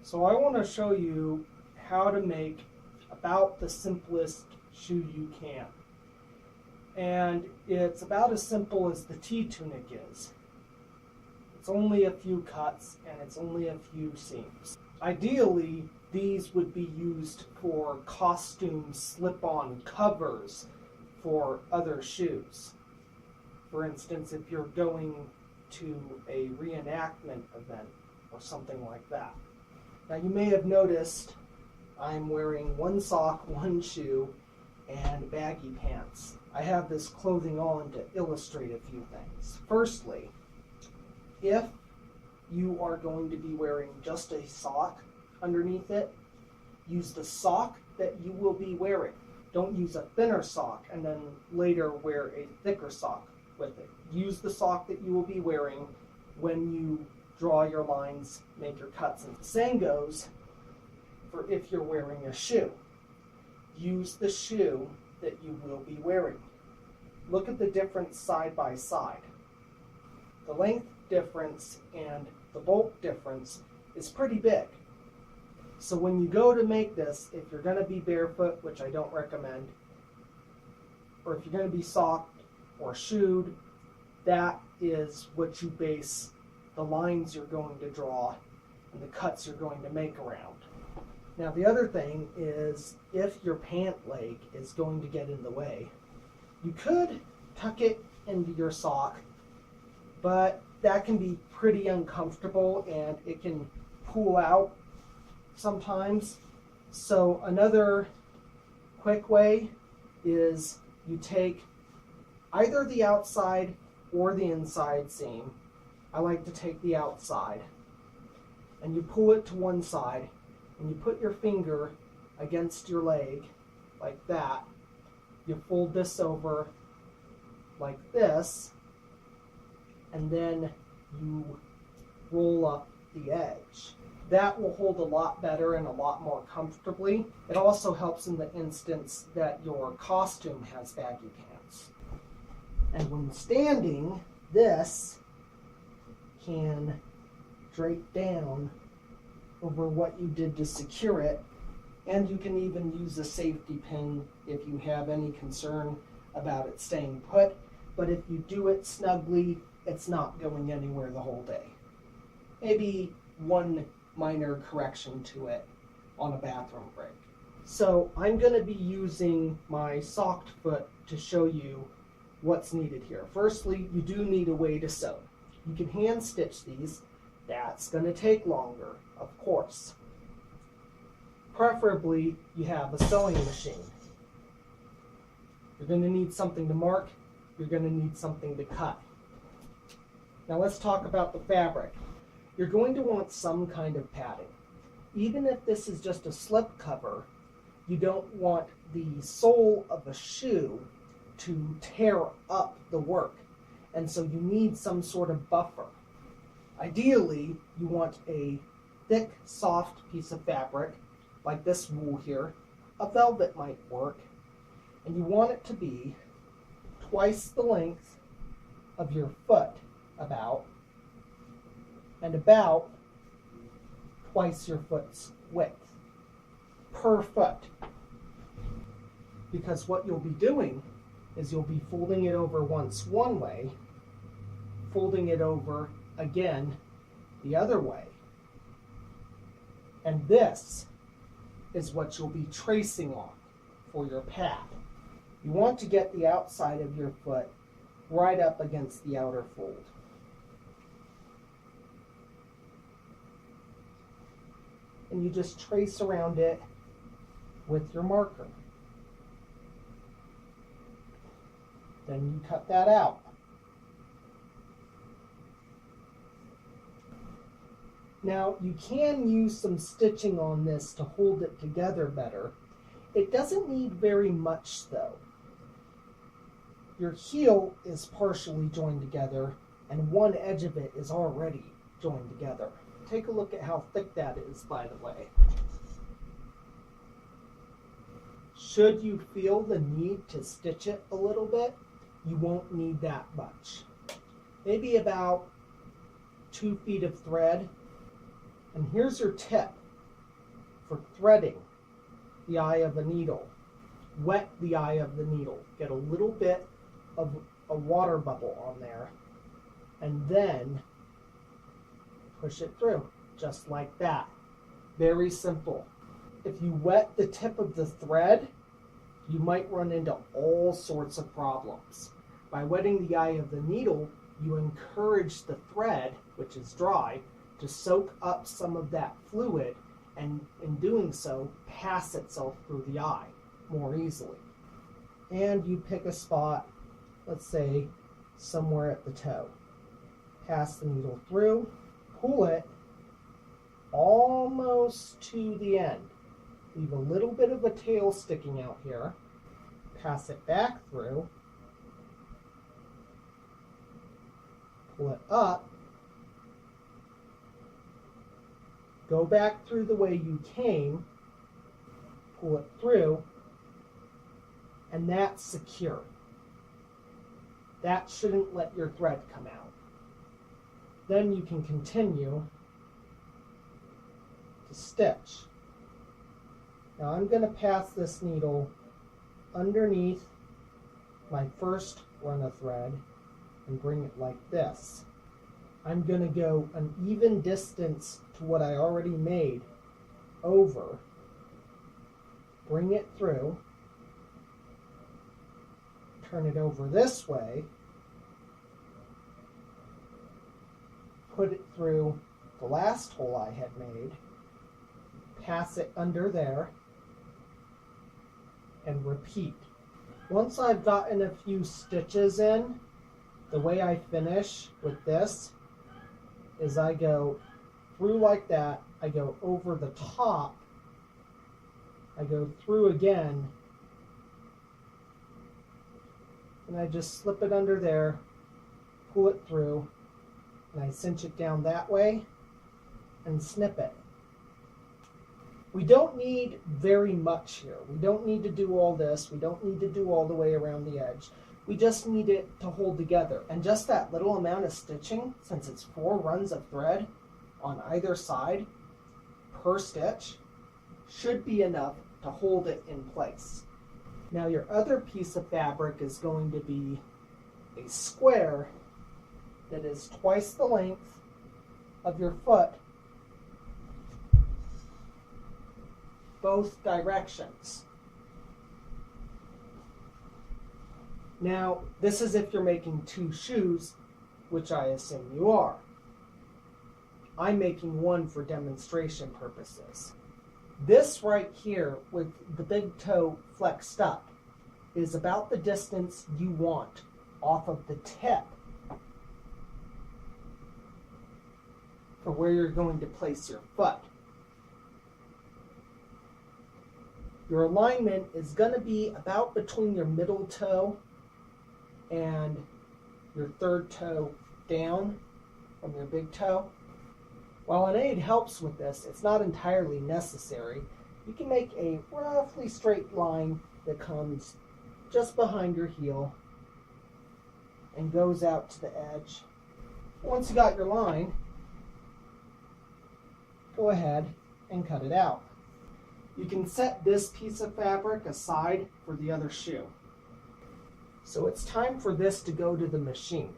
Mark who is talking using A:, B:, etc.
A: So I want to show you how to make about the simplest shoe you can. And it's about as simple as the T-tunic is. It's only a few cuts and it's only a few seams. Ideally, these would be used for costume slip-on covers for other shoes. For instance, if you're going to a reenactment event or something like that. Now you may have noticed I'm wearing one sock, one shoe, and baggy pants. I have this clothing on to illustrate a few things. Firstly, if you are going to be wearing just a sock underneath it, use the sock that you will be wearing. Don't use a thinner sock and then later wear a thicker sock with it. Use the sock that you will be wearing when you draw your lines, make your cuts. And the same goes for if you're wearing a shoe. Use the shoe that you will be wearing. Look at the difference side by side. The length difference and the bulk difference is pretty big. So when you go to make this, if you're going to be barefoot, which I don't recommend, or if you're going to be socked or shoed, that is what you base the lines you're going to draw and the cuts you're going to make around. Now the other thing is, if your pant leg is going to get in the way, you could tuck it into your sock, but that can be pretty uncomfortable and it can pull out sometimes. So another quick way is you take either the outside or the inside seam. I like to take the outside, and you pull it to one side and you put your finger against your leg like that. You fold this over like this, and then you roll up the edge. That will hold a lot better and a lot more comfortably. It also helps in the instance that your costume has baggy pants. And when standing, this can drape down over what you did to secure it, and you can even use a safety pin if you have any concern about it staying put. But if you do it snugly, it's not going anywhere the whole day. Maybe one minor correction to it on a bathroom break. So I'm going to be using my socked foot to show you what's needed here. Firstly, you do need a way to sew. You can hand stitch these. That's going to take longer, of course. Preferably, you have a sewing machine. You're going to need something to mark. You're going to need something to cut. Now let's talk about the fabric. You're going to want some kind of padding. Even if this is just a slip cover, you don't want the sole of a shoe to tear up the work. And so you need some sort of buffer. Ideally, you want a thick, soft piece of fabric, like this wool here. A velvet might work. And you want it to be twice the length of your foot, and about twice your foot's width per foot. Because what you'll be doing is you'll be folding it over once one way, folding it over again the other way. And this is what you'll be tracing on for your pad. You want to get the outside of your foot right up against the outer fold. And you just trace around it with your marker. Then you cut that out. Now you can use some stitching on this to hold it together better. It doesn't need very much though. Your heel is partially joined together and one edge of it is already joined together. Take a look at how thick that is, by the way. Should you feel the need to stitch it a little bit, you won't need that much. Maybe about 2 feet of thread. And here's your tip. for threading the eye of a needle. Wet the eye of the needle. Get a little bit of a water bubble on there, and then push it through, just like that. Very simple. If you wet the tip of the thread, you might run into all sorts of problems. By wetting the eye of the needle, you encourage the thread, which is dry, to soak up some of that fluid, and in doing so, pass itself through the eye more easily. And you pick a spot, let's say somewhere at the toe. Pass the needle through, pull it almost to the end. Leave a little bit of a tail sticking out here. Pass it back through. Pull it up. Go back through the way you came. Pull it through. And that's secure. That shouldn't let your thread come out. Then you can continue to stitch. Now I'm going to pass this needle underneath my first run of thread and bring it like this. I'm going to go an even distance to what I already made over, bring it through, turn it over this way, put it through the last hole I had made, pass it under there, and repeat. Once I've gotten a few stitches in, the way I finish with this is I go through like that, I go over the top, I go through again, and I just slip it under there, pull it through, and I cinch it down that way and snip it. We don't need very much here. We don't need to do all this. We don't need to do all the way around the edge. We just need it to hold together. And just that little amount of stitching, since it's 4 runs of thread on either side per stitch, should be enough to hold it in place. Now your other piece of fabric is going to be a square that is twice the length of your foot, both directions. Now, this is if you're making 2 shoes, which I assume you are. I'm making 1 for demonstration purposes. This right here, with the big toe flexed up, is about the distance you want off of the tip for where you're going to place your foot. Your alignment is going to be about between your middle toe and your 3rd toe down from your big toe. While an aid helps with this, it's not entirely necessary. You can make a roughly straight line that comes just behind your heel and goes out to the edge. Once you got your line, go ahead and cut it out. You can set this piece of fabric aside for the other shoe. So it's time for this to go to the machine.